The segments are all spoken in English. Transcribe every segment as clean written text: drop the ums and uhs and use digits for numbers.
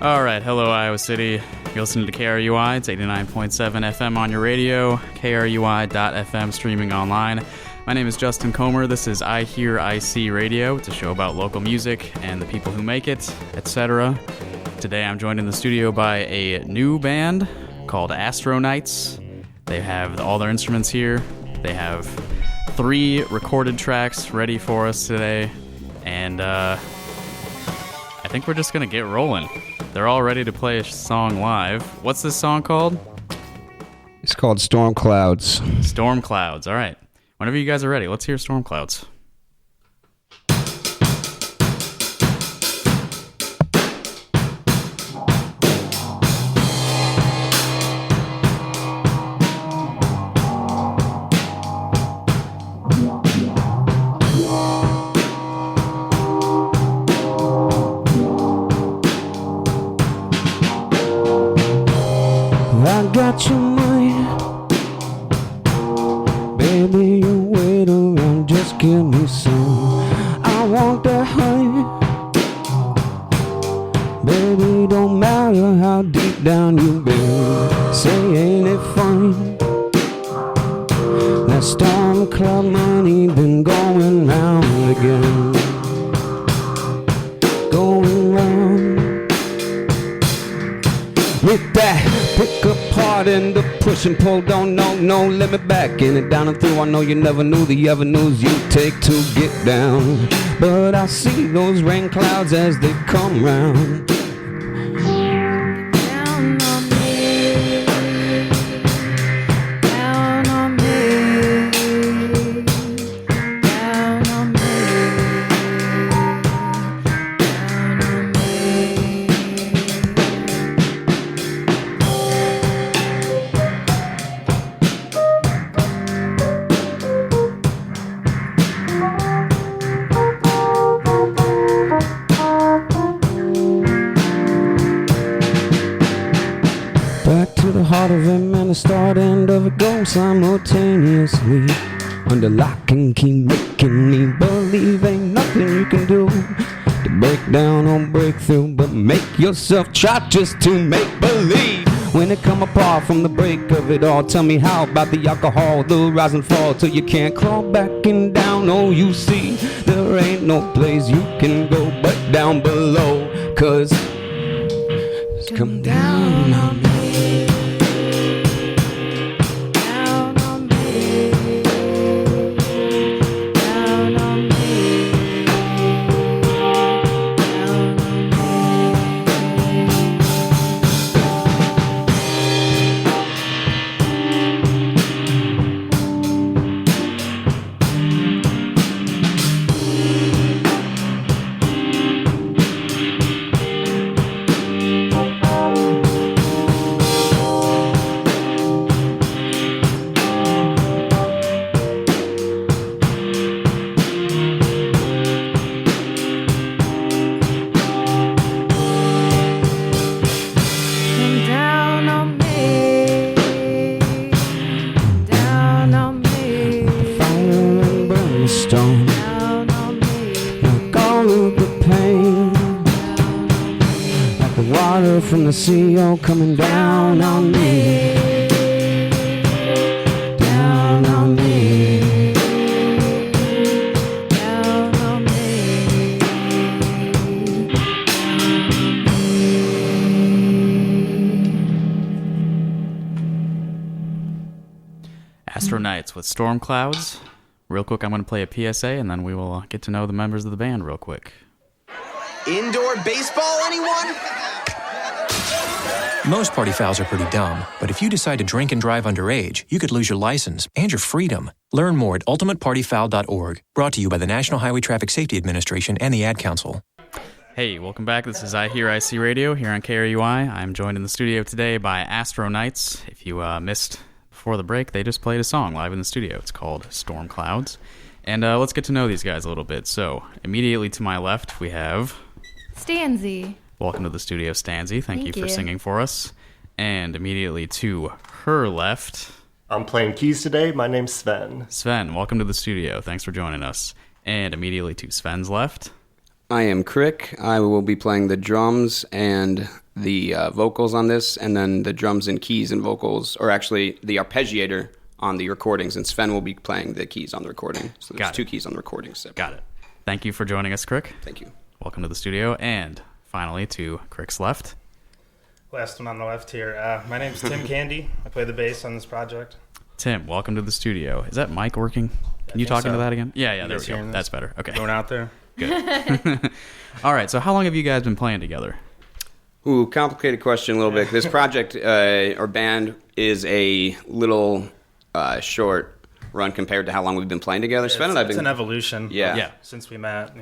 All right, hello Iowa City. You're listening to KRUI. It's 89.7 FM on your radio, krui.fm streaming online. My name is Justin Comer. This is iHearIC Radio. It's a show about local music and the people who make it, etc. Today I'm joined in the studio by a new band called Astroknights. They have all their instruments here. They have 3 recorded tracks ready for us today, and I think we're just going to get rolling. They're all ready to play a song live. What's this song called? It's called Storm Clouds. Storm Clouds, all right. Whenever you guys are ready, let's hear Storm Clouds. I got your money, baby, you wait around, just give me some. I want that honey, baby, don't matter how deep down you've been. Say, ain't it fun? That storm cloud money been going round again. Going round. With that pick apart and the push and pull, don't know, no limit back in it, down and through. I know you never knew the avenues you take to get down, but I see those rain clouds as they come round. Down on me, down on me, down on me, down on me. Back to the heart of him and the start end of it goes simultaneously. Under lock and key, making me believe ain't nothing you can do to break down or break through, but make yourself try just to make believe. When it come apart from the break of it all, tell me how about the alcohol, the rise and fall till you can't crawl back and down. Oh, you see, there ain't no place you can go but down below, 'cause it's come down on me. From the sea, oh, coming down on me, down on me, down on me. Astroknights with Storm Clouds. Real quick, I'm going to play a PSA, and then we will get to know the members of the band real quick. Indoor baseball, anyone? Most party fouls are pretty dumb, but if you decide to drink and drive underage, you could lose your license and your freedom. Learn more at ultimatepartyfoul.org. Brought to you by the National Highway Traffic Safety Administration and the Ad Council. Hey, welcome back. This is iHearIC Radio here on KRUI. I'm joined in the studio today by Astroknights. If you missed before the break, they just played a song live in the studio. It's called Storm Clouds. And let's get to know these guys a little bit. So, immediately to my left, we have... Stanzy. Welcome to the studio, Stanzy. Thank you for singing for us. And immediately to her left... I'm playing keys today. My name's Sven. Sven, welcome to the studio. Thanks for joining us. And immediately to Sven's left... I am Crick. I will be playing the drums and the vocals on this, and then the drums and keys and vocals, or actually the arpeggiator on the recordings, and Sven will be playing the keys on the recording. So there's 2 keys on the recording. Got it. Thank you for joining us, Crick. Thank you. Welcome to the studio, and finally to Crick's left. Last one on the left here. My name's Tim Candy. I play the bass on this project. Tim, welcome to the studio. Is that mic working? Can you talk into that again? Yeah, there we go. That's better. Okay. Going out there. Good. All right, so how long have you guys been playing together? Ooh, complicated question a little bit. This project or band is a little short run compared to how long we've been playing together. Sven and I've been... It's an evolution. Yeah. Since we met,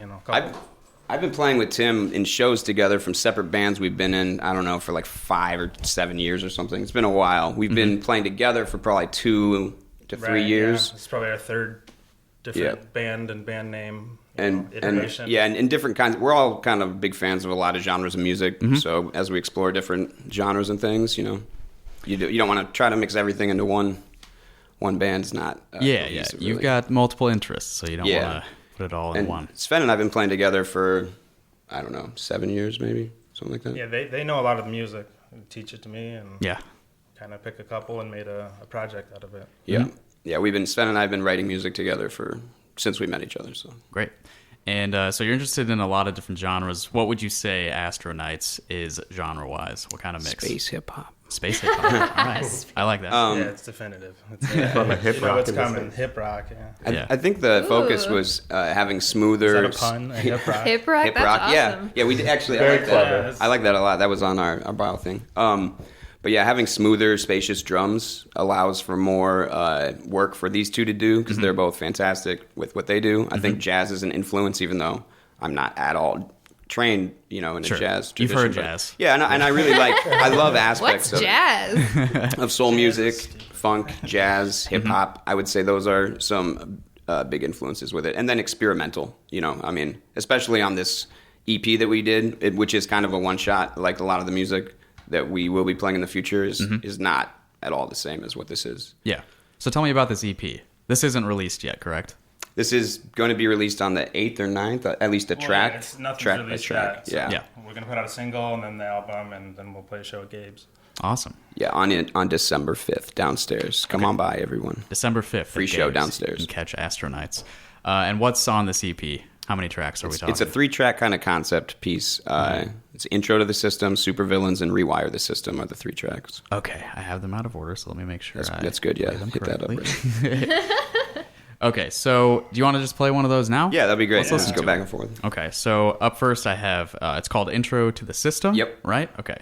I've been playing with Tim in shows together from separate bands we've been in, I don't know, for like 5 or 7 years or something. It's been a while. We've been playing together for probably 2 to 3 years. Yeah. It's probably our third different band and band name iteration. And different kinds. We're all kind of big fans of a lot of genres of music. So as we explore different genres and things, you don't want to try to mix everything into one band. It's not. Really. You've got multiple interests, so you don't want to put it all in one. Sven and I have been playing together for, I don't know, 7 years maybe, something like that. Yeah, they know a lot of the music. They teach it to me, and kind of pick a couple and made a project out of it. Yeah, Sven and I have been writing music together since we met each other. So great. And so you're interested in a lot of different genres. What would you say Astroknights is genre-wise? What kind of mix? Space hip-hop. Space hip-hop. All right. I like that. It's definitive. It's hip rock. What's coming? Hip rock, I think the focus was having smoother... Is that a pun? Hip rock? Hip rock? That's awesome. Yeah, we did actually... Very I like clever. that. I like that a lot. That was on our bio thing. But yeah, having smoother, spacious drums allows for more work for these two to do, because they're both fantastic with what they do. I think jazz is an influence, even though I'm not at all trained, in a jazz tradition. You've heard jazz. Yeah, and I really I love aspects What's jazz? of soul music, funk, jazz, hip-hop. I would say those are some big influences with it. And then experimental, especially on this EP that we did, which is kind of a one-shot, like a lot of the music that we will be playing in the future is not at all the same as what this is. Yeah. So tell me about this EP. This isn't released yet, correct? This is going to be released on the 8th or 9th, at least track. Nothing's released yet. So we're going to put out a single and then the album, and then we'll play a show at Gabe's. Awesome. Yeah, on December 5th downstairs. Come on by, everyone. December 5th. Free show downstairs. You can catch Astroknights. And what's on this EP? How many tracks are we talking? It's a 3-track kind of concept piece. It's Intro to the System, Supervillains, and Rewire the System are the 3 tracks. Okay, I have them out of order, so let me make sure that's good, yeah. Hit that up. Right. Okay, so do you want to just play one of those now? Yeah, that'd be great. Let's go back and forth. Okay, so up first I have, it's called Intro to the System. Yep. Right? Okay.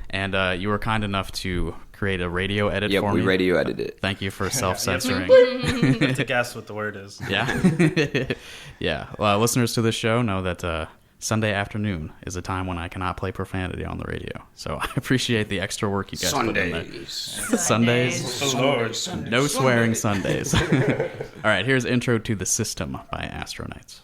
And you were kind enough to create a radio edit for me. Yeah, we radio edited it. Thank you for self-censoring. You have to guess what the word is. Yeah. Yeah. Well, listeners to this show know that Sunday afternoon is a time when I cannot play profanity on the radio. So I appreciate the extra work you guys put in there. Sundays. No swearing Sundays. All right, here's Intro to the System by Astroknights.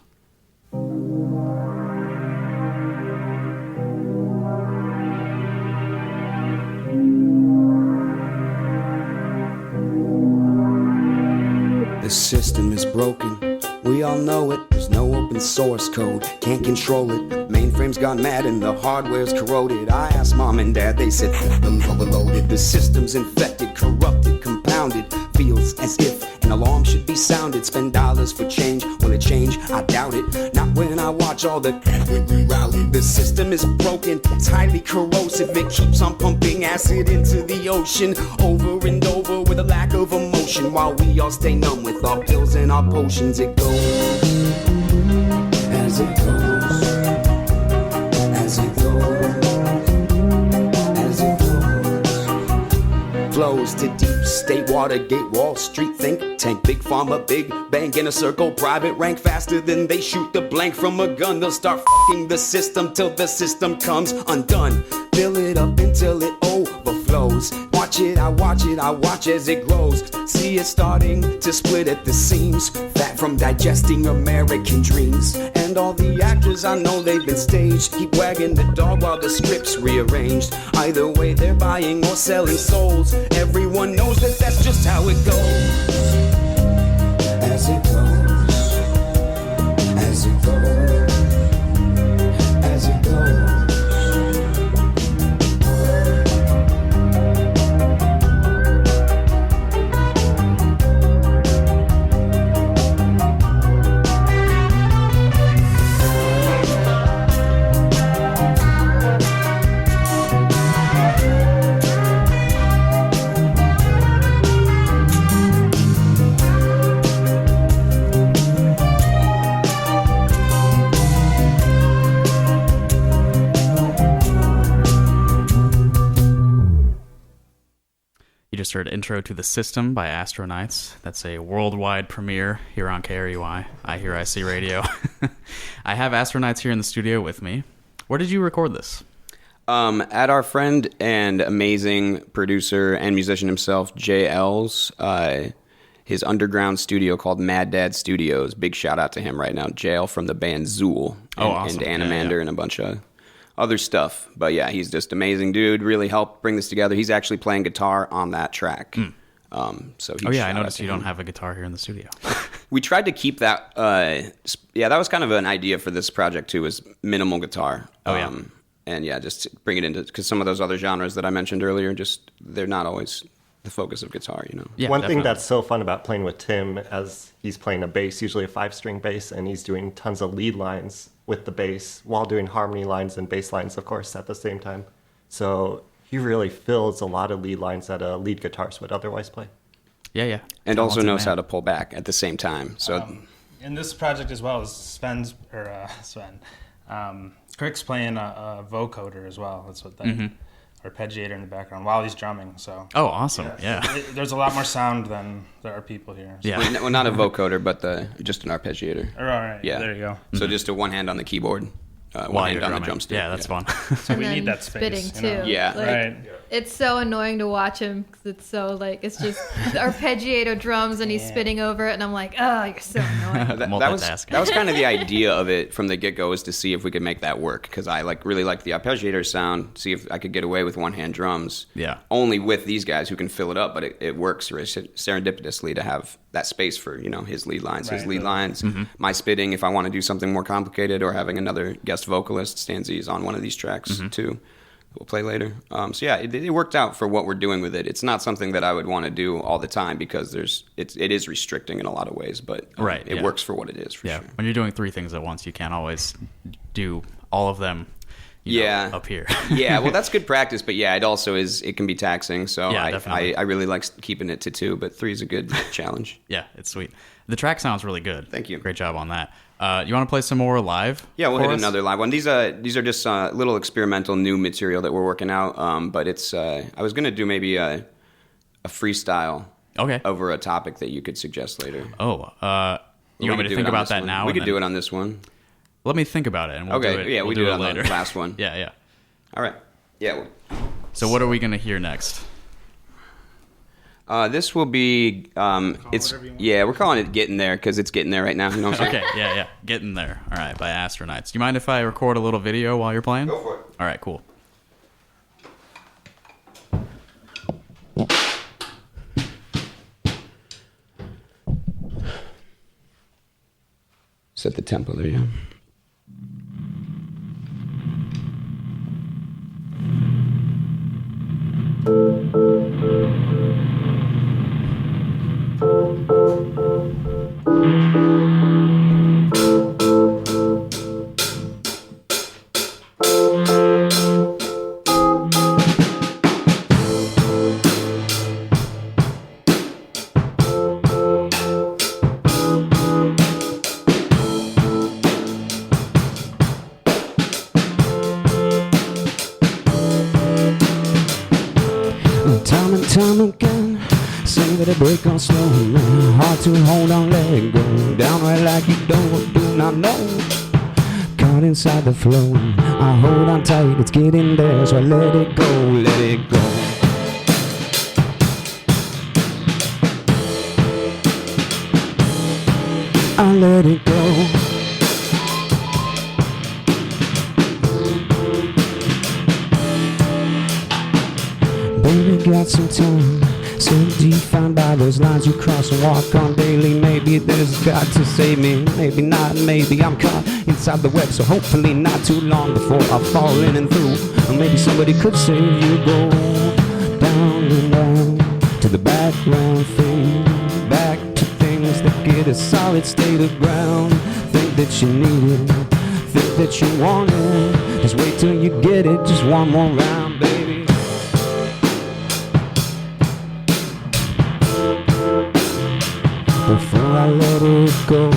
The system is broken, we all know it. There's no open source code, can't control it. Mainframe's gone mad and the hardware's corroded. I asked mom and dad, they said systems overloaded. The system's infected, corrupted, compounded. Feels as if an alarm should be sounded. Spend dollars for change, will it change? I doubt it. Not when I watch all the rerouted. The system is broken, it's highly corrosive. It keeps on pumping acid into the ocean over and over with a lack of emotion. While we all stay numb with our pills and our potions, it goes as it goes, as it goes, as it goes. Flows to deep state, Watergate, Wall Street, think tank, big pharma, big bang in a circle, private rank. Faster than they shoot the blank from a gun, they'll start fucking the system till the system comes undone. Fill it up until it overflows. Watch it, I watch as it grows. See it starting to split at the seams. Fat from digesting American dreams. And all the actors, I know they've been staged. Keep wagging the dog while the script's rearranged. Either way, they're buying or selling souls. Everyone knows that that's just how it goes. As it goes, as it goes, just heard Intro to the System by Astroknights. That's a worldwide premiere here on KRUI, iHearIC Radio. I have Astroknights here in the studio with me. Where did you record this? At our friend and amazing producer and musician himself, JL's, his underground studio called Mad Dad Studios. Big shout out to him right now. JL from the band Zool Awesome. and Animander and a bunch of other stuff. But yeah, he's just amazing dude. Really helped bring this together. He's actually playing guitar on that track. So I noticed you don't have a guitar here in the studio. We tried to keep that. That was kind of an idea for this project too. Was minimal guitar. And yeah, just bring it into, because some of those other genres that I mentioned earlier, just they're not always the focus of guitar, you know. Yeah, One thing that's so fun about playing with Tim, as he's playing a bass, usually a 5-string bass, and he's doing tons of lead lines with the bass while doing harmony lines and bass lines, of course, at the same time. So he really fills a lot of lead lines that a lead guitarist would otherwise play. Yeah. And also knows how to pull back at the same time. So in this project as well as Sven. Crick's playing a vocoder as well. That's what the arpeggiator in the background while he's drumming. So awesome! Yeah. There's a lot more sound than there are people here. So. Yeah, well, not a vocoder, but just an arpeggiator. All right. Yeah, there you go. So just a one hand on the keyboard, one hand on the drumstick. Yeah, that's fun. So and we then need that space. spitting too. Yeah. Right. It's so annoying to watch him because it's so like it's just arpeggiato drums and he's spitting over it, and I'm like, oh, you're so annoying. Multitasking. That was kind of the idea of it from the get-go, is to see if we could make that work, because I really like the arpeggiator sound. See if I could get away with one-hand drums. Yeah. Only with these guys who can fill it up, but it works serendipitously to have that space for his lead lines, my spitting. If I want to do something more complicated, or having another guest vocalist, Stanzy is on one of these tracks too. We'll play later. So yeah, it worked out for what we're doing with it. It's not something that I would want to do all the time, because it is restricting in a lot of ways, but it works for what it is, for sure. When you're doing 3 things at once, you can't always do all of them up here. Yeah, well, that's good practice, but yeah, it can be taxing, so definitely. I really like keeping it to 2, but 3 is a good challenge. Yeah, it's sweet. The track sounds really good. Thank you. Great job on that. You want to play some more live? Yeah, we'll hit another live one. These are just little experimental new material that we're working out. But it's I was gonna do maybe a freestyle over a topic that you could suggest later. You want me to think about that now? We could do it on this one. Let me think about it, and we'll do it. Yeah, we'll do it on later. The last one. Yeah. All right. Yeah. So what are we gonna hear next? This will be we're calling it Getting There, because it's getting there right now. You know what I'm saying? Okay, yeah. Getting There. All right, by Astroknights. Do you mind if I record a little video while you're playing? Go for it. All right, cool. Set the tempo there, yeah. Time again, say that a break on slow, hard to hold on, let it go, downright like you do not know, caught inside the flow, I hold on tight, it's getting there, so I let it go, I let it go. Baby, got some time, so defined by those lines you cross and walk on daily. Maybe there's God to save me, maybe not, maybe I'm caught inside the web, so hopefully not too long before I fall in and through. Or maybe somebody could save you. Go down and down to the background, fade back to things that get a solid state of ground. Think that you need it, think that you want it, just wait till you get it, just one more round, baby. Before I let it go,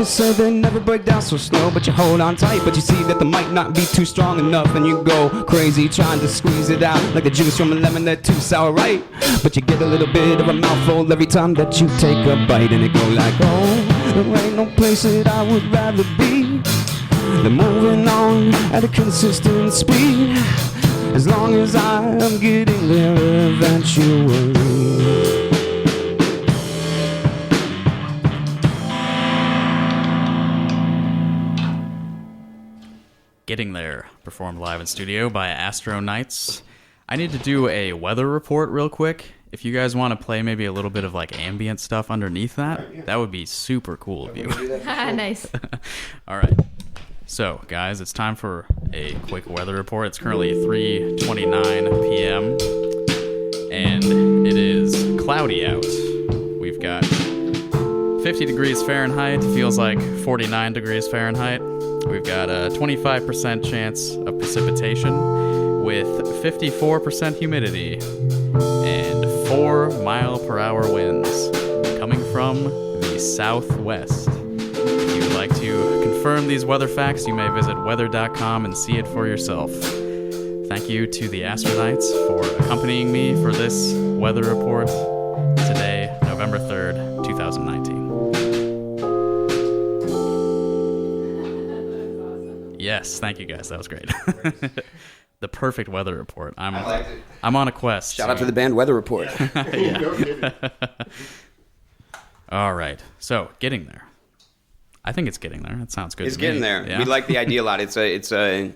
Scientists say they never break down so slow, but you hold on tight, but you see that the might not be too strong enough, and you go crazy trying to squeeze it out like the juice from a lemon that's too sour, right? But you get a little bit of a mouthful every time that you take a bite, and it go like, oh, there ain't no place that I would rather be than moving on at a consistent speed, as long as I am getting there eventually. Getting There, performed live in studio by Astroknights. I need to do a weather report real quick. If you guys want to play maybe a little bit of like ambient stuff underneath that, that would be super cool of you. Nice. All right. So, guys, it's time for a quick weather report. It's currently 3:29 p.m. and it is cloudy out. We've got 50 degrees Fahrenheit, feels like 49 degrees Fahrenheit. We've got a 25% chance of precipitation with 54% humidity and 4-mile-per-hour winds coming from the southwest. If you would like to confirm these weather facts, you may visit weather.com and see it for yourself. Thank you to the Astroknights for accompanying me for this weather report today, November 3rd, 2019. Yes, thank you guys. That was great. The perfect weather report. I liked it. I'm on a quest. Shout out to the band Weather Report. All right. So, Getting There. I think it's getting there. It sounds good. It's getting there. Yeah. We like the idea a lot. It's a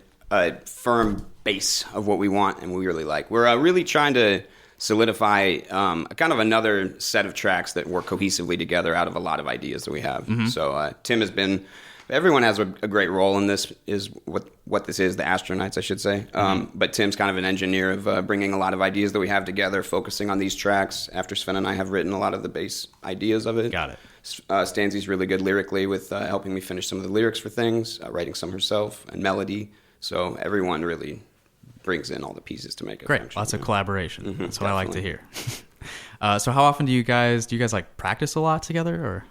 firm base of what we want, and we really like. We're really trying to solidify kind of another set of tracks that work cohesively together out of a lot of ideas that we have. Mm-hmm. So Tim has been. Everyone has a great role in this, is what this is, the Astroknights, I should say. But Tim's kind of an engineer of bringing a lot of ideas that we have together, focusing on these tracks after Sven and I have written a lot of the bass ideas of it. Got it. Stanzy's really good lyrically with helping me finish some of the lyrics for things, writing some herself, and melody. So everyone really brings in all the pieces to make it great. function. Lots of collaboration. Mm-hmm, that's what definitely. I like to hear. So how often do you guys like practice a lot together,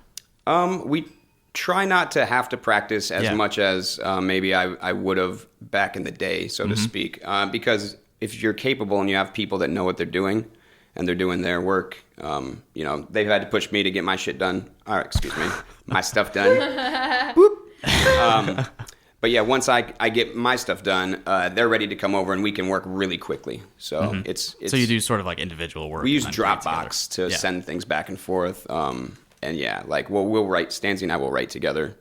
or? We try not to have to practice as much as maybe I would have back in the day, so to speak. Because if you're capable and you have people that know what they're doing and they're doing their work, they've had to push me to get my shit done. My stuff done. Boop. But yeah, once I get my stuff done, they're ready to come over and we can work really quickly. So it's so you do sort of like individual work. We use Dropbox to send things back and forth. And yeah, like we'll write. Stanzy and I will write together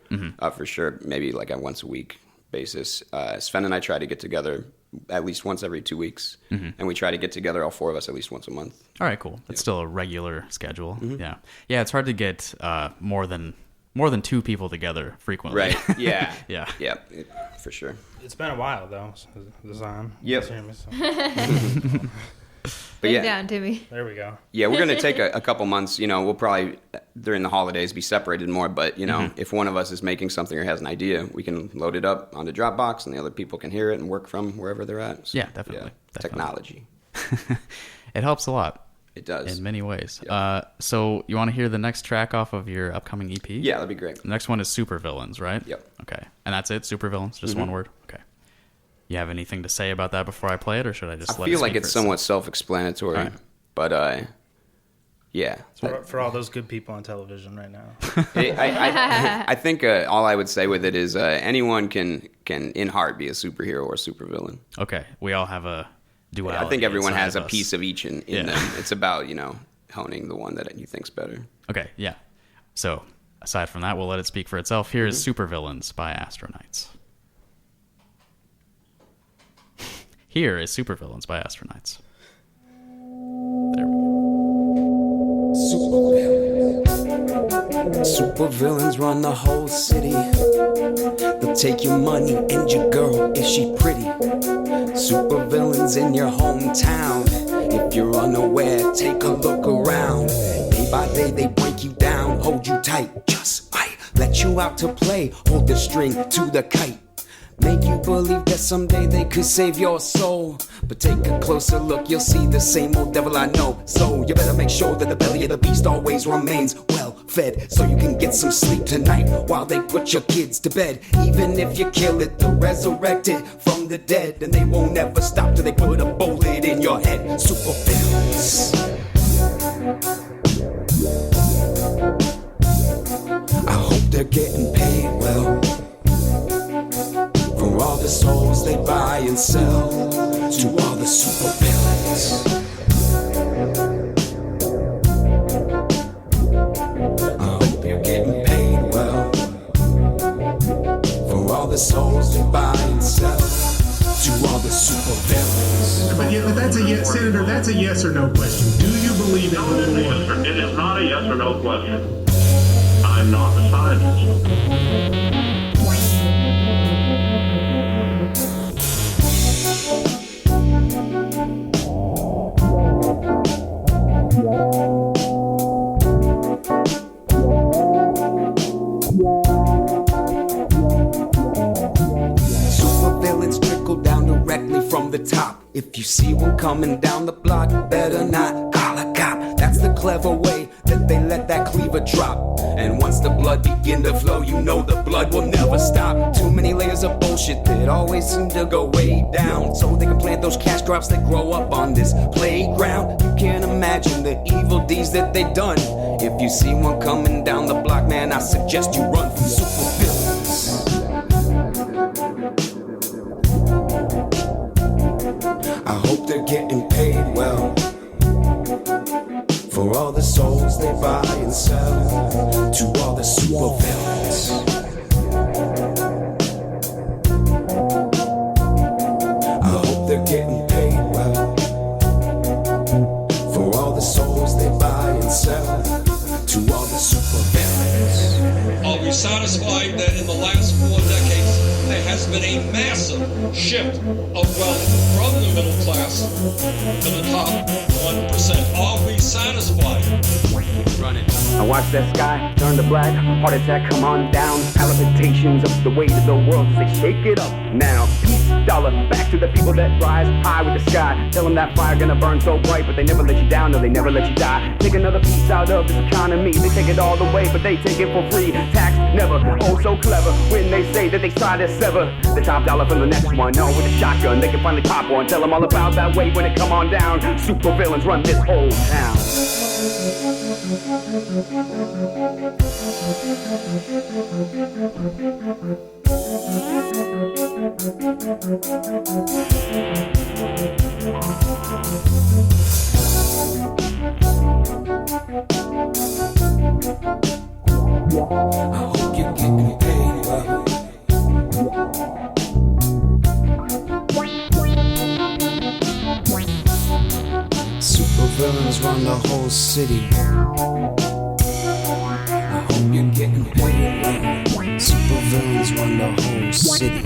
for sure. Maybe like a once a week basis. Sven and I try to get together at least once every 2 weeks, and we try to get together all four of us at least once a month. All right, cool. That's still a regular schedule. Yeah. It's hard to get more than two people together frequently. Right. Yeah. Yeah. For sure. It's been a while though. Design. Yep. But down, Timmy. There we go. Yeah, we're going to take a couple months. We'll probably, during the holidays, be separated more. But, if one of us is making something or has an idea, we can load it up onto Dropbox and the other people can hear it and work from wherever they're at. So, yeah, definitely. Technology. It helps a lot. It does. In many ways. Yep. So you want to hear the next track off of your upcoming EP? Yeah, that'd be great. The next one is Supervillains, right? Yep. Okay. And that's it? Supervillains? Just one word? Okay. You have anything to say about that before I play it, or should I just let it I feel like it's somewhat self-explanatory, right. But yeah. For all those good people on television right now. I think all I would say with it is anyone can in heart be a superhero or a supervillain. Okay. We all have a duality. Yeah, I think everyone has a us. piece of each in them. It's about, honing the one that you think's better. Okay, yeah. So, aside from that, we'll let it speak for itself. Here is Supervillains by Astroknights. Here is Supervillains by Astroknights. There we go. Supervillains run the whole city. They'll take your money and your girl if she pretty. Supervillains in your hometown. If you're unaware, take a look around. Day by day they break you down, hold you tight, just might let you out to play, hold the string to the kite. Make you believe that someday they could save your soul. But take a closer look, you'll see the same old devil I know. So you better make sure that the belly of the beast always remains well fed, so you can get some sleep tonight while they put your kids to bed. Even if you kill it, they'll resurrect it from the dead, and they won't ever stop till they put a bullet in your head. Super villains. I hope they're getting paid well for all the souls they buy and sell to all the super villains. I hope you're getting paid well for all the souls they buy and sell to all the super villains. But yeah, that's a yes, Senator. That's a yes or no question. Do you believe in global warming? It is not a yes or no question. I'm not a scientist. Supervillains trickle down directly from the top. If you see one coming down the block, better not call a cop. That's the clever way that they let that cleaver drop. And once the blood begin to flow, you know the blood will never stop. Too many layers of bullshit that always seem to go way down, so they can plant those cash crops that grow up on this playground. You can't imagine the evil deeds that they've done. If you see one coming down the block, man, I suggest you run from super villains. I hope they're getting paid well for all the souls they buy and sell to all the super villains. I hope they're getting paid well for all the souls they buy and sell to all the super villains. Are we satisfied that in the last 4 decades there has been a massive shift of wealth from the middle class to the top 1%? Are we satisfied? Run it. I watch that sky turn to black, heart attack come on down, palpitations of the weight of the world as they shake it up now. Peace, dollar, back to the people that rise high with the sky. Tell them that fire gonna burn so bright, but they never let you down, no, they never let you die. Take another piece out of this economy, they take it all away, but they take it for free. Tax never, oh so clever, when they say that they try to sever the top dollar from the next one. No, with a shotgun, they can find the top one. Tell them all about that weight when it come on down. Super villains run this whole town. I hope you're getting paid well. Super villains run the whole city. I hope you're getting paid well. Super villains run the whole city.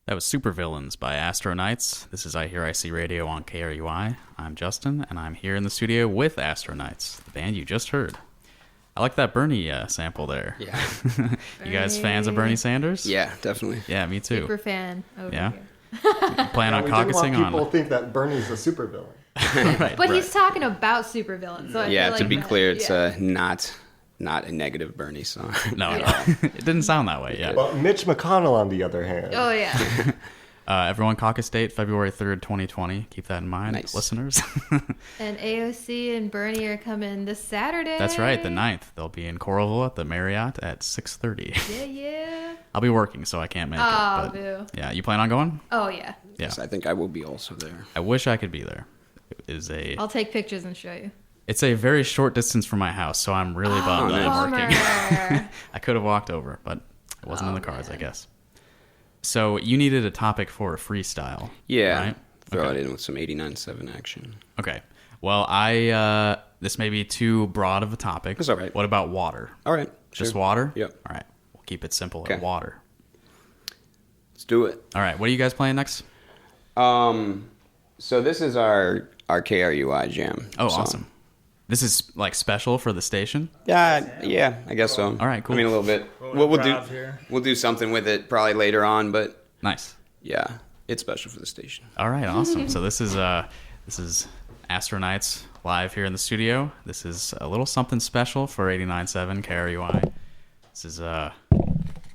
That was Supervillains by Astroknights. This is iHearIC Radio on KRUI. I'm Justin, and I'm here in the studio with Astroknights, the band you just heard. I like that Bernie sample there. Yeah. You guys fans of Bernie Sanders? Yeah, definitely. Yeah, me too. Super fan over Yeah. here. You plan on caucusing on? People think that Bernie's a supervillain. Right, But right. he's talking about supervillains. So I Yeah, feel to like be that- clear, it's yeah. not a negative Bernie song. No, it didn't sound that way. Yeah. Well, Mitch McConnell, on the other hand. Oh, yeah. Everyone, caucus date February 3rd, 2020. Keep that in mind, Nice. listeners. And AOC and Bernie are coming this Saturday. That's right, the 9th. They'll be in Coralville at the Marriott at 6:30. Yeah, yeah. I'll be working, so I can't make Oh, it. But boo. yeah, you plan on going? Oh, yeah. Yeah. Yes, I think I will be also there. I wish I could be there. It is I'll take pictures and show you. It's a very short distance from my house, so I'm really bummed that I'm working. Bummer. I could have walked over, but it wasn't in the cards, I guess. So you needed a topic for a freestyle. Yeah. Right? Throw Okay. it in with some 89.7 action. Okay. Well, this may be too broad of a topic. That's all right. What about water? All right. Just sure. water? Yep. All right. We'll keep it simple. Okay. Water. Let's do it. All right. What are you guys playing next? So this is our KRUI jam. Oh, song. awesome. This is like special for the station? Yeah, I guess so. All right, cool. I mean, a little bit. We'll do something with it probably later on, but Nice. yeah, it's special for the station. All right, awesome. So this is Astroknights live here in the studio. This is a little something special for 89.7 KRUI. This is,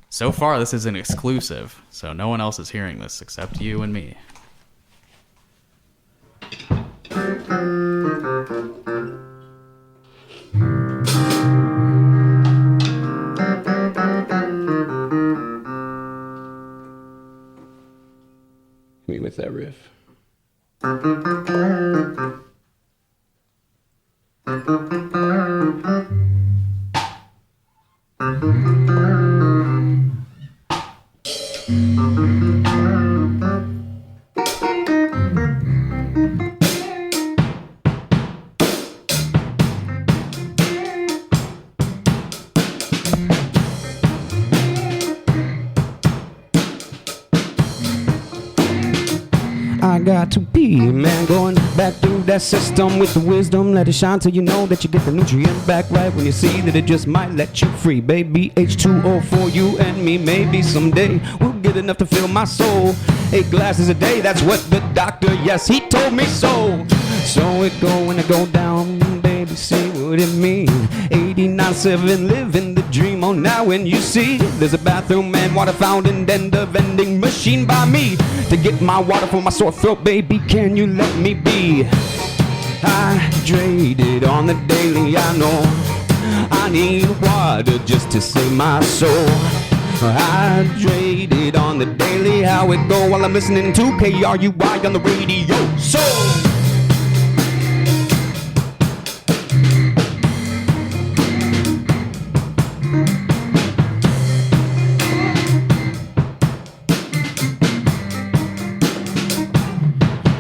so far, this is an exclusive, so no one else is hearing this except you and me. Me with that riff. I got to pee, man, going back through that system with the wisdom. Let it shine till you know that you get the nutrient back right when you see that it just might let you free. Baby, H2O for you and me. Maybe someday we'll get enough to fill my soul. 8 glasses a day, that's what the doctor, yes, he told me so. So it go when it go down, baby, see what it mean. 89.7, living the dream. Oh, now when you see there's a bathroom and water fountain, then the vending machine by me to get my water for my sore throat. Baby, can you let me be hydrated on the daily? I know I need water just to save my soul. Hydrated on the daily, how it go while I'm listening to KRUI on the radio. So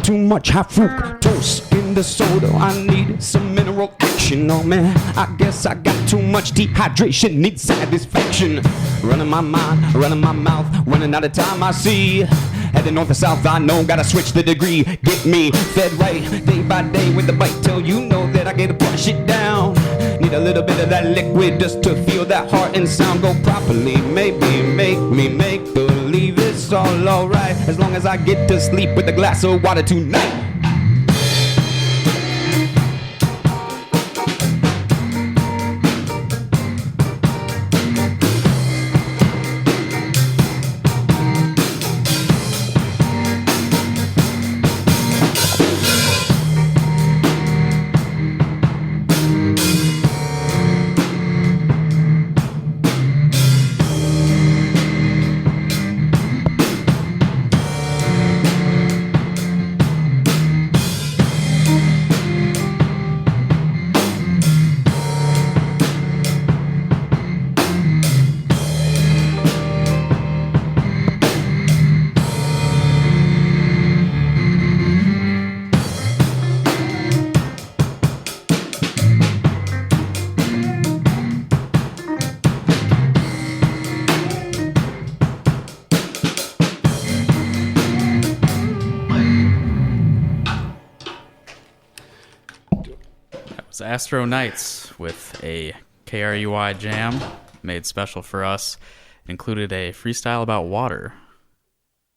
too much high fructose in the soda. I need some mineral action. Oh man, I guess I got too much dehydration. Need satisfaction. Running my mind, running my mouth, running out of time. I see. Heading north or south, I know. Gotta switch the degree. Get me fed right day by day with the bite till you know that I gotta push it down. Need a little bit of that liquid just to feel that heart and sound go properly. Maybe make me make believe it's all alright as long as I get to sleep with a glass of water tonight. Astroknights with a KRUI jam made special for us. It included a freestyle about water,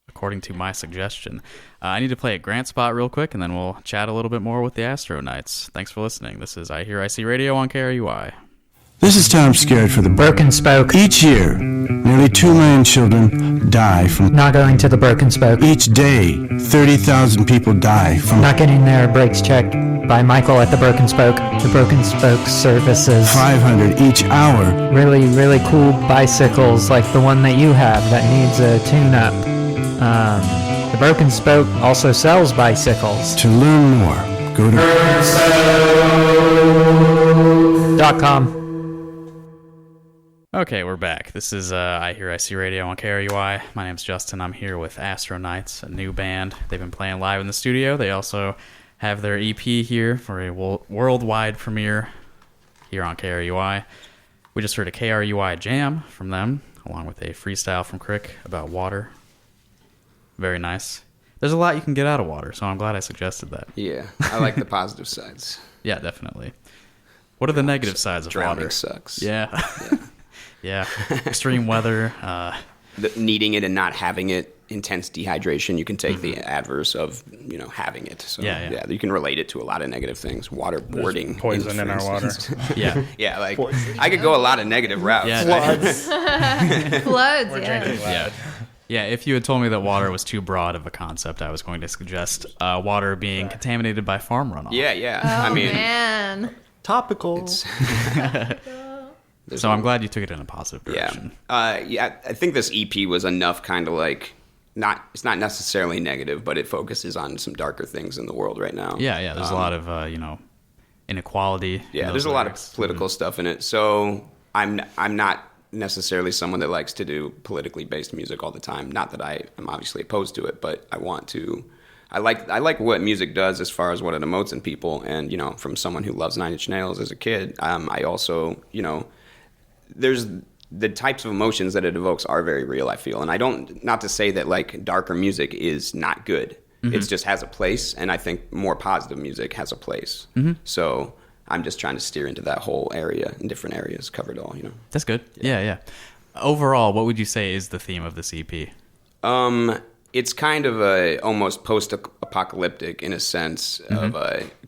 according to my suggestion. I need to play a Grant spot real quick, and then we'll chat a little bit more with the Astroknights. Thanks for listening. This is iHearIC Radio on KRUI. This is Tom Scared for the Broken Spoke. Each year, nearly 2 million children die from not going to the Broken Spoke. Each day, 30,000 people die from not getting their brakes checked by Michael at the Broken Spoke. The Broken Spoke services 500 each hour. Really, really cool bicycles like the one that you have that needs a tune-up. The Broken Spoke also sells bicycles. To learn more, go to BrokenSpoke.com. Okay, we're back. This is iHearIC Radio on KRUI. My name's Justin. I'm here with Astroknights, a new band. They've been playing live in the studio. They also have their EP here for a worldwide premiere here on KRUI. We just heard a KRUI jam from them, along with a freestyle from Crick about water. Very nice. There's a lot you can get out of water, so I'm glad I suggested that. Yeah, I like the positive sides. Yeah, definitely. What are the negative sides of drowning water? Sucks. Yeah. Yeah. Extreme weather. Needing it and not having it intense dehydration, you can take the adverse of having it. So yeah, you can relate it to a lot of negative things. Waterboarding, there's poison in our water. yeah, like I could go a lot of negative routes. Floods. We're drinking loud. Yeah, if you had told me that water was too broad of a concept, I was going to suggest water being contaminated by farm runoff. Yeah. Oh, I mean, man. Topical. So I'm glad you took it in a positive direction. I think this EP was enough kind of like, it's not necessarily negative, but it focuses on some darker things in the world right now. Yeah, there's a lot of, inequality. Yeah, there's a lot of political stuff in it. So I'm not necessarily someone that likes to do politically based music all the time. Not that I am obviously opposed to it, but I like what music does as far as what it emotes in people. And, from someone who loves Nine Inch Nails as a kid, I also, there's the types of emotions that it evokes are very real, I feel. And not to say that like darker music is not good. It just has a place. And I think more positive music has a place. So I'm just trying to steer into that whole area and different areas, cover it all, That's good. Yeah. Overall, what would you say is the theme of this EP? It's kind of almost post-apocalyptic in a sense of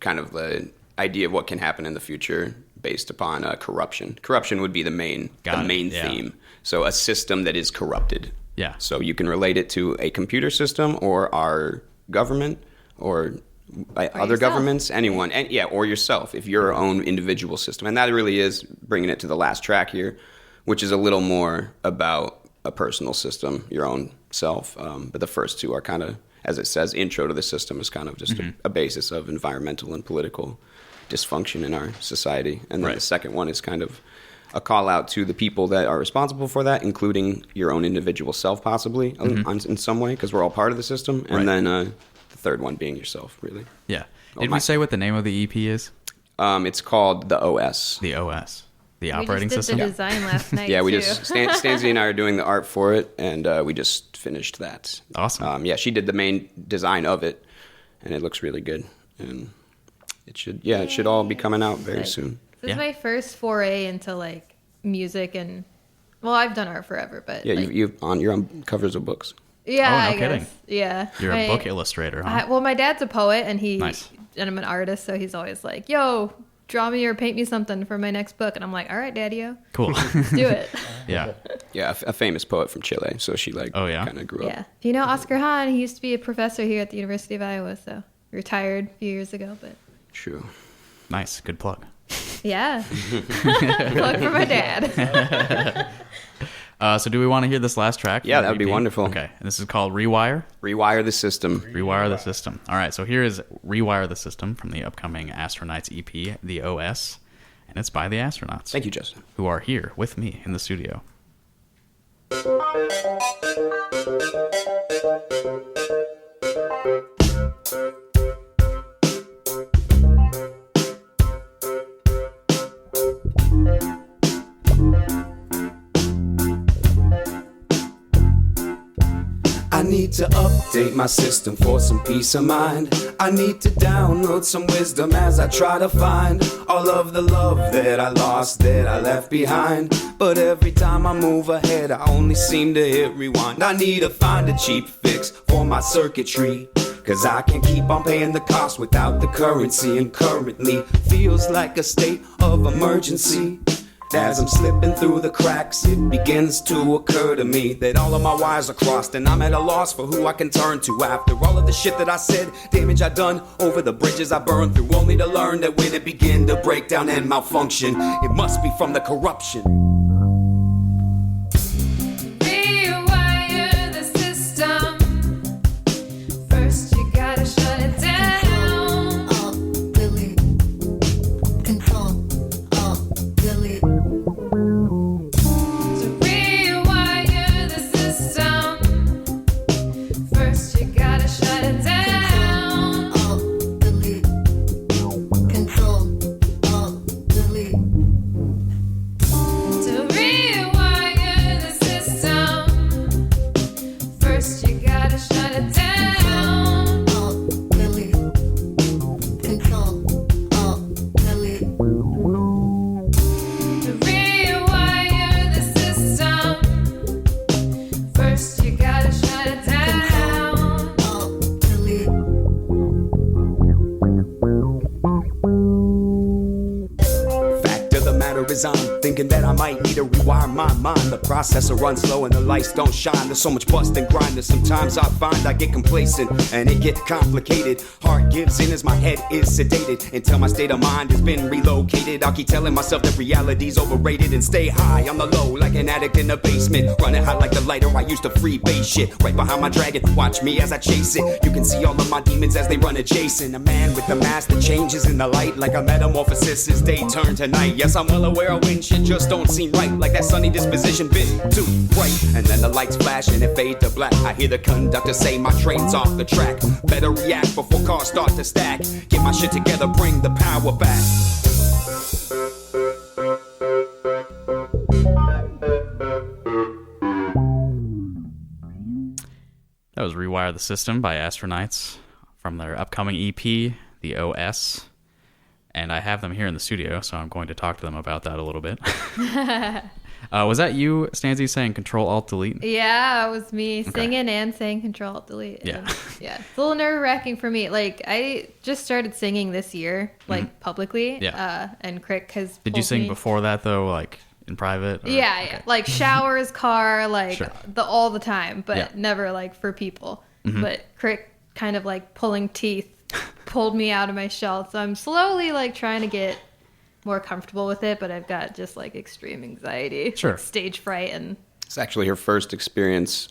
kind of the idea of what can happen in the future based upon corruption. Corruption would be the main theme. So a system that is corrupted. Yeah. So you can relate it to a computer system or our government or other yourself. governments, anyone, or yourself, if you're your own individual system. And that really is bringing it to the last track here, which is a little more about a personal system, your own self. But the first two are kind of, as it says, intro to the system is kind of just a basis of environmental and political dysfunction in our society. And then the second one is kind of a call out to the people that are responsible for that, including your own individual self, possibly in some way, because we're all part of the system. And then the third one being yourself, really. Yeah. Did we say what the name of the EP is? It's called the OS. The OS. The operating system? We just did the design last night, we too. Stanzy and I are doing the art for it, and we just finished that. Awesome. She did the main design of it, and it looks really good. And it should all be coming out very soon. This is my first foray into, like, music and... Well, I've done art forever, but... Yeah, like, you're on covers of books. Yeah, no I kidding. guess. Yeah. You're a book illustrator, huh? Well, my dad's a poet, and Nice. and I'm an artist, so he's always like, yo, draw me or paint me something for my next book. And I'm like, all right, Daddy-o. Cool. Let's do it. Yeah. Yeah, a famous poet from Chile, so she kind of grew up. Yeah. You know Oscar Hahn, he used to be a professor here at the University of Iowa, so retired a few years ago, but... True. Nice. Good plug. Yeah. Plug for my dad. So do we want to hear this last track? Yeah, that would be wonderful. Okay. And this is called Rewire? Rewire the System. Rewire the System. All right. So here is Rewire the System from the upcoming Astroknights EP, The OS. And it's by the Astronauts. Thank you, Justin. Who are here with me in the studio. I need to update my system for some peace of mind. I need to download some wisdom as I try to find all of the love that I lost, that I left behind. But every time I move ahead, I only seem to hit rewind. I need to find a cheap fix for my circuitry, 'cause I can't keep on paying the cost without the currency. And currently feels like a state of emergency. As I'm slipping through the cracks, it begins to occur to me that all of my wires are crossed, and I'm at a loss for who I can turn to. After all of the shit that I said, damage I done, over the bridges I burned through, only to learn that when it began to break down and malfunction, it must be from the corruption. Rewire the system. First you gotta shut it down. Delete. Control. Delete. To rewire the system, first you gotta shut it down. Delete. Control. Delete. To rewire the system, first you gotta shut it down. Delete. Control. Delete. To rewire the system, first you gotta shut it down. to rewire my mind. The processor runs slow and the lights don't shine. There's so much bust and grind that sometimes I find I get complacent and it get complicated. Heart gives in as my head is sedated until my state of mind has been relocated. I'll keep telling myself that reality's overrated and stay high on the low like an addict in the basement. Running hot like the lighter I used to freebase shit. Right behind my dragon, watch me as I chase it. You can see all of my demons as they run adjacent. A man with the mask that changes in the light like a metamorphosis as day turn to night. Yes, I'm well aware of when shit just don't seem right. Like that sunny disposition bit too bright. And then the lights flash and it fade to black. I hear the conductor say my train's off the track. Better react before cars start to stack. Get my shit together, bring the power back. That was Rewire the System by Astroknights from their upcoming EP, The OS. And I have them here in the studio, so I'm going to talk to them about that a little bit. Was that you, Stanzy, saying Control-Alt-Delete? Yeah, it was me singing and saying Control-Alt-Delete. Yeah. Yeah, it's a little nerve-wracking for me. Like, I just started singing this year, like, publicly. Yeah. And Crick has Did you pulled sing me. before that, though, like, in private? Or? Yeah, yeah. Like, showers, car, like, Sure. all the time, but Yeah. never, like, for people. Mhm. But Crick kind of, like, pulling teeth pulled me out of my shell. So I'm slowly, like, trying to get more comfortable with it, but I've got just, like, extreme anxiety. Sure. Like, stage fright and... It's actually her first experience,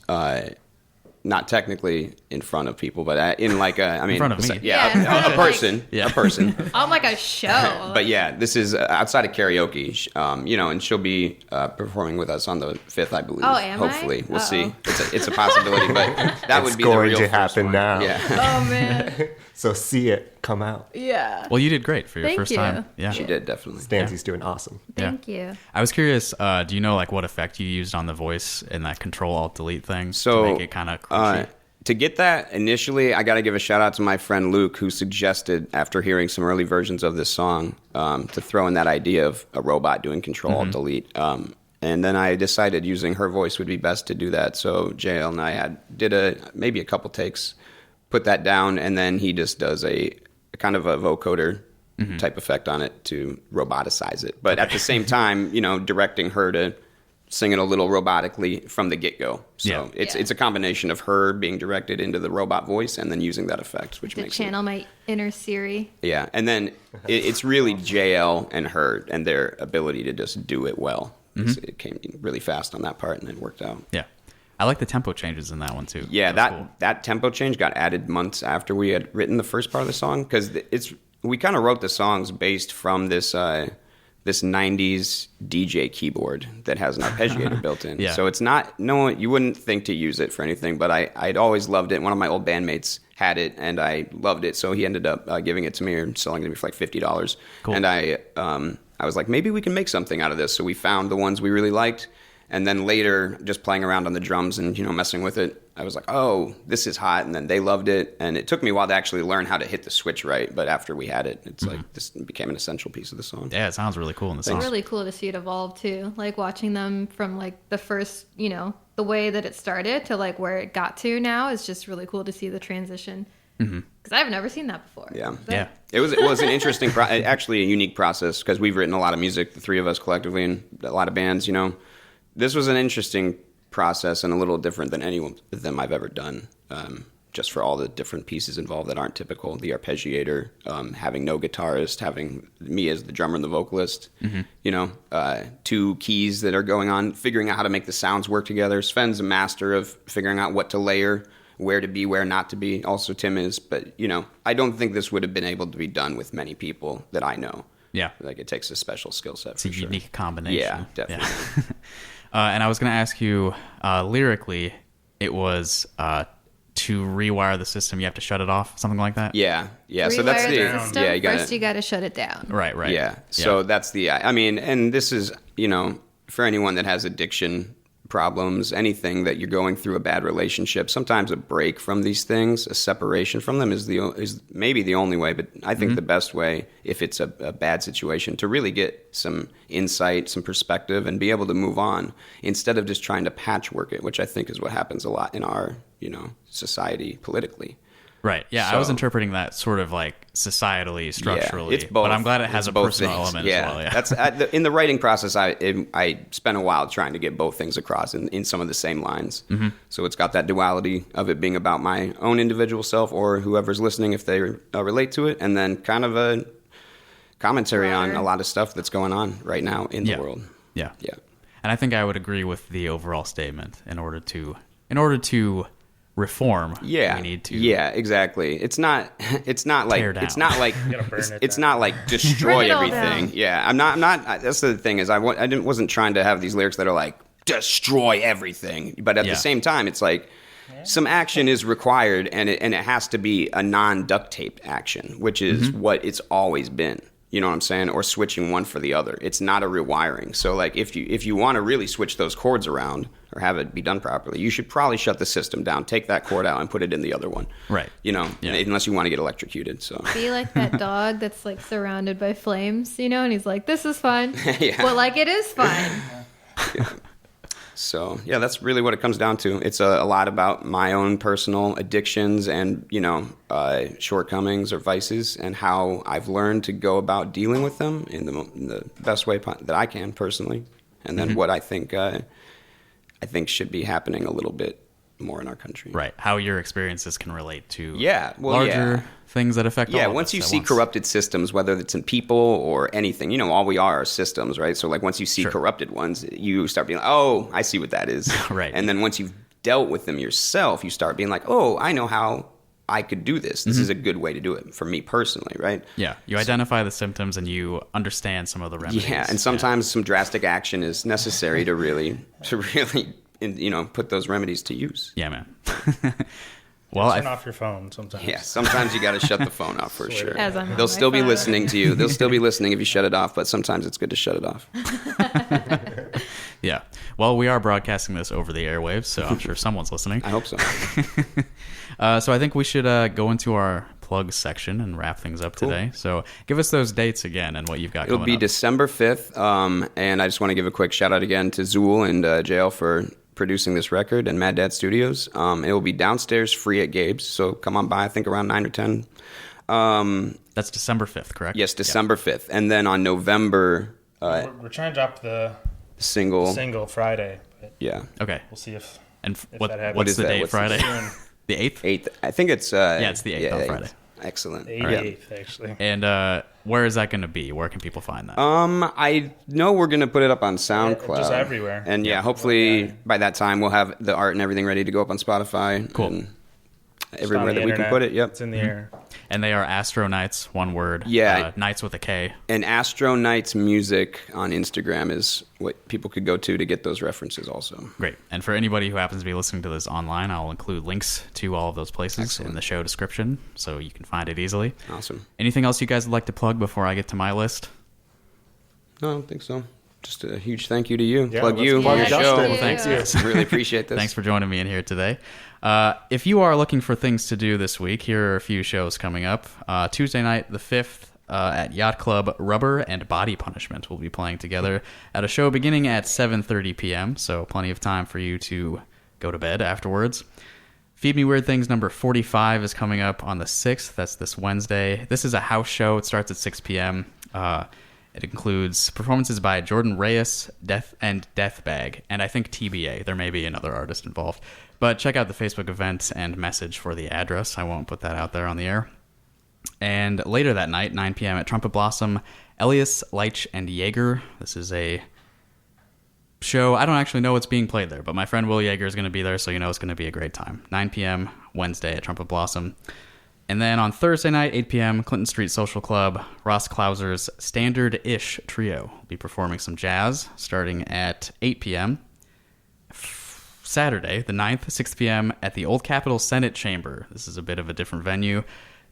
not technically in front of people, but in like a, I mean, front of me. yeah, a person, a person. I'm like a show. But yeah, this is outside of karaoke, you know, and she'll be performing with us on the 5th, I believe. Oh, am I? Hopefully, we'll Uh-oh. see. It's a possibility, but that would be the going real to first happen one. now. Yeah. Oh, man. So see it come out. Yeah. Well, you did great for your Thank first you. time. Yeah, She did, definitely. Stanzy's doing awesome. Thank you. I was curious, do you know like what effect you used on the voice in that Control-Alt-Delete thing So, to make it kind of crunchy? To get that initially, I got to give a shout out to my friend Luke, who suggested, after hearing some early versions of this song, to throw in that idea of a robot doing Control-Alt-Delete. And then I decided using her voice would be best to do that. So JL and I did maybe a couple takes, put that down, and then he just does a kind of a vocoder type effect on it to roboticize it. But at the same time, you know, directing her to sing it a little robotically from the get-go. So it's a combination of her being directed into the robot voice and then using that effect, which To makes channel my inner Siri. Yeah, and then it's really JL and her and their ability to just do it well. It came really fast on that part, and it worked out. Yeah. I like the tempo changes in that one, too. Yeah, that tempo change got added months after we had written the first part of the song, because we kind of wrote the songs based from this 90s DJ keyboard that has an arpeggiator built in. Yeah. So it's not, you wouldn't think to use it for anything, but I'd always loved it. One of my old bandmates had it, and I loved it, so he ended up giving it to me or selling it to me for like $50. Cool. And I was like, maybe we can make something out of this. So we found the ones we really liked, and then later, just playing around on the drums and, you know, messing with it, I was like, oh, this is hot. And then they loved it. And it took me a while to actually learn how to hit the switch right. But after we had it, it's like this became an essential piece of the song. Yeah, it sounds really cool in the song. It's really cool to see it evolve too. Like watching them from like the first, you know, the way that it started to like where it got to now is just really cool to see the transition. Because I've never seen that before. Yeah. So- Yeah. It was an interesting, actually a unique process, because we've written a lot of music, the three of us collectively, and a lot of bands, you know. This was an interesting process and a little different than any of them I've ever done, just for all the different pieces involved that aren't typical. The arpeggiator, having no guitarist, having me as the drummer and the vocalist, you know, two keys that are going on, figuring out how to make the sounds work together. Sven's a master of figuring out what to layer, where to be, where not to be. Also Tim is, but, you know, I don't think this would have been able to be done with many people that I know. Yeah. Like, it takes a special skill set. It's a unique combination. Yeah, definitely. Yeah. And I was going to ask you, lyrically, it was to rewire the system, you have to shut it off, something like that? Yeah. So Rewire that's the system, yeah, first you got to shut it down. Right. Yeah. So that's I mean, and this is, you know, for anyone that has addiction problems, anything that you're going through, a bad relationship, sometimes a break from these things, a separation from them is maybe the only way, but I think the best way, if it's a bad situation, to really get some insight, some perspective, and be able to move on instead of just trying to patchwork it, which I think is what happens a lot in our, you know, society politically. Right. Yeah, So- I was interpreting that sort of like societally, structurally. it's both. But I'm glad it has It's a both personal things. element Yeah, as well. Yeah. that's in the writing process. I spent a while trying to get both things across in some of the same lines. Mhm. So it's got that duality of it being about my own individual self or whoever's listening if they relate to it, and then kind of a commentary on a lot of stuff that's going on right now in the world. Yeah. Yeah. And I think I would agree with the overall statement. In order to reform, we need to Yeah, exactly. It's not like Tear down. it's not like You gotta burn it it's down. not like destroy Burn it all everything. down. Yeah, I'm not that's the thing is wasn't trying to have these lyrics that are like destroy everything, but at Yeah. the same time it's like some action is required, and it has to be a non-duct taped action, which is what it's always been. You know what I'm saying? Or switching one for the other. It's not a rewiring. So like if you want to really switch those cords around or have it be done properly, you should probably shut the system down, take that cord out and put it in the other one. Right. You know, unless you want to get electrocuted. So Be like that dog that's like surrounded by flames, you know, and he's like, "This is fun." Yeah. Well, like it is fun. So yeah, that's really what it comes down to. It's a lot about my own personal addictions and shortcomings or vices, and how I've learned to go about dealing with them in the best way that I can personally, and then what I think should be happening a little bit more in our country. Right. How your experiences can relate to larger things that affect all of once us you at see once. corrupted systems, whether it's in people or anything, all we are systems, right? So like once you see corrupted ones, you start being like, oh, I see what that is. Right. And then once you've dealt with them yourself, you start being like, oh, I know how I could do this. This is a good way to do it for me personally, right? Yeah. You identify the symptoms and you understand some of the remedies. Yeah, and sometimes some drastic action is necessary to really put those remedies to use. Yeah, man. Well, turn off your phone sometimes. Yeah, sometimes you got to shut the phone off for sure. As I'm on They'll my still be phone. listening to you. They'll still be listening if you shut it off, but sometimes it's good to shut it off. Yeah. Well, we are broadcasting this over the airwaves, so I'm sure someone's listening. I hope so. So I think we should go into our plug section and wrap things up today. So give us those dates again and what you've got It'll coming be up. December 5th, and I just want to give a quick shout out again to Zool and JL for producing this record, and Mad Dad Studios. It will be downstairs free at Gabe's, so come on by, I think around 9 or 10. That's December 5th, correct? Yes, December 5th. And then on November... we're trying to drop the single Friday. But Yeah. Okay. We'll see if And if what that happens. what's the date What's Friday? Soon. The 8th? 8th. I think it's... it's the 8th on Friday. Excellent. The Yeah. 88th, actually. And where is that going to be? Where can people find that? I know we're going to put it up on SoundCloud. Just everywhere. And hopefully by that time we'll have the art and everything ready to go up on Spotify. Cool. And Just everywhere on the that we can internet. put it. Yep. It's in the air. And they are Astroknights, one word. Yeah. Knights with a K. And Astroknights Music on Instagram is what people could go to get those references also. Great. And for anybody who happens to be listening to this online, I'll include links to all of those places in the show description so you can find it easily. Awesome. Anything else you guys would like to plug before I get to my list? No, I don't think so. Just a huge thank you to you. Yeah, plug let's you, plug your Justin. show. Well, thanks, guys. Really appreciate this. Thanks for joining me in here today. If you are looking for things to do this week, here are a few shows coming up. Tuesday night, the 5th, at Yacht Club, Rubber and Body Punishment will be playing together at a show beginning at 7:30 p.m., so plenty of time for you to go to bed afterwards. Feed Me Weird Things number 45 is coming up on the 6th. That's this Wednesday. This is a house show. It starts at 6 p.m. It includes performances by Jordan Reyes, Deathbag, and I think TBA. There may be another artist involved. But check out the Facebook event and message for the address. I won't put that out there on the air. And later that night, 9 p.m. at Trumpet Blossom, Elias, Leitch, and Jaeger. This is a show. I don't actually know what's being played there, but my friend Will Yeager is going to be there, so you know it's going to be a great time. 9 p.m. Wednesday at Trumpet Blossom. And then on Thursday night, 8 p.m., Clinton Street Social Club, Ross Klauser's Standard-ish Trio will be performing some jazz starting at 8 p.m. Saturday, the 9th, 6 p.m. at the Old Capitol Senate Chamber. This is a bit of a different venue.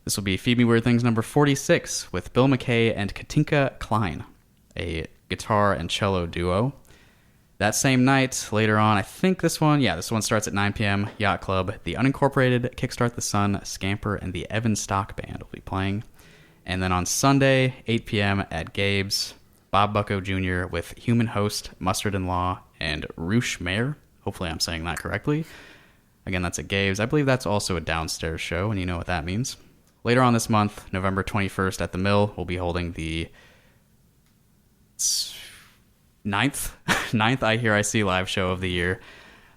This will be Feed Me Weird Things number 46 with Bill McKay and Katinka Klein, a guitar and cello duo. That same night, later on, I think this one starts at 9 p.m., Yacht Club. The Unincorporated, Kickstart the Sun, Scamper, and the Evan Stock Band will be playing. And then on Sunday, 8 p.m. at Gabe's, Bob Bucko Jr. with Human Host, Mustard and Law, and Roosh Mayer. Hopefully I'm saying that correctly. Again, that's at Gabe's. I believe that's also a downstairs show, and you know what that means. Later on this month, November 21st at the Mill, we'll be holding the ninth iHearIC live show of the year.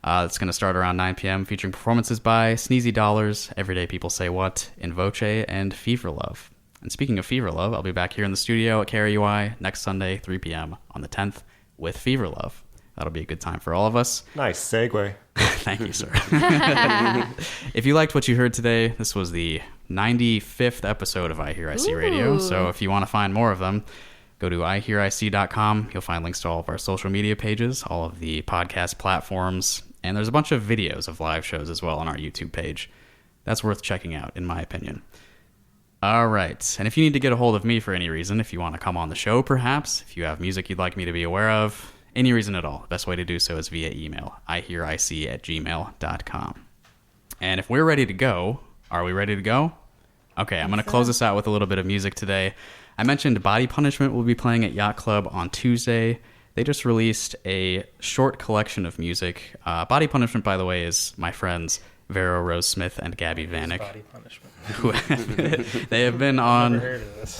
It's going to start around 9 p.m. featuring performances by Sneezy Dollars, Everyday People Say What, In Voce, and Fever Love. And speaking of Fever Love, I'll be back here in the studio at KRUI next Sunday, 3 p.m. on the 10th with Fever Love. That'll be a good time for all of us. Nice segue. Thank you, sir. If you liked what you heard today, this was the 95th episode of iHearIC Radio. So if you want to find more of them, go to iHearIC.com. You'll find links to all of our social media pages, all of the podcast platforms, and there's a bunch of videos of live shows as well on our YouTube page. That's worth checking out, in my opinion. All right. And if you need to get a hold of me for any reason, if you want to come on the show, perhaps, if you have music you'd like me to be aware of, any reason at all, the best way to do so is via email, ihearic@gmail.com. And if we're ready to go, are we ready to go? Okay, I'm going to close this out with a little bit of music today. I mentioned Body Punishment will be playing at Yacht Club on Tuesday. They just released a short collection of music. Body Punishment, by the way, is my friends Vero Rose Smith and Gabby Vanek. Body Punishment. They have been on. Never heard of this.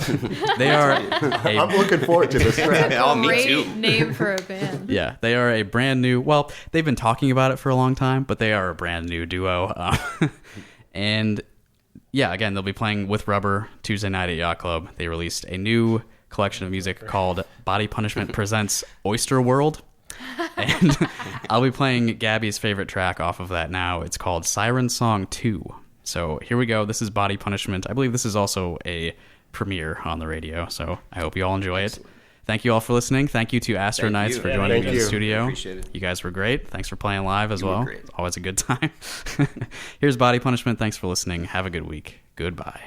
They are. I'm looking forward to this track. Oh, me too. Great name for a band. Yeah, they are a brand new. Well, they've been talking about it for a long time, but they are a brand new duo. And yeah, again, they'll be playing with Rubber Tuesday night at Yacht Club. They released a new collection of music called Body Punishment Presents Oyster World. And I'll be playing Gabby's favorite track off of that now. It's called Siren Song 2. So here we go. This is Body Punishment. I believe this is also a premiere on the radio, so I hope you all enjoy it. Thank you all for listening. Thank you to Astroknights for joining me in the studio. Appreciate it. You guys were great. Thanks for playing live as well. Great. Always a good time. Here's Body Punishment. Thanks for listening. Have a good week. Goodbye.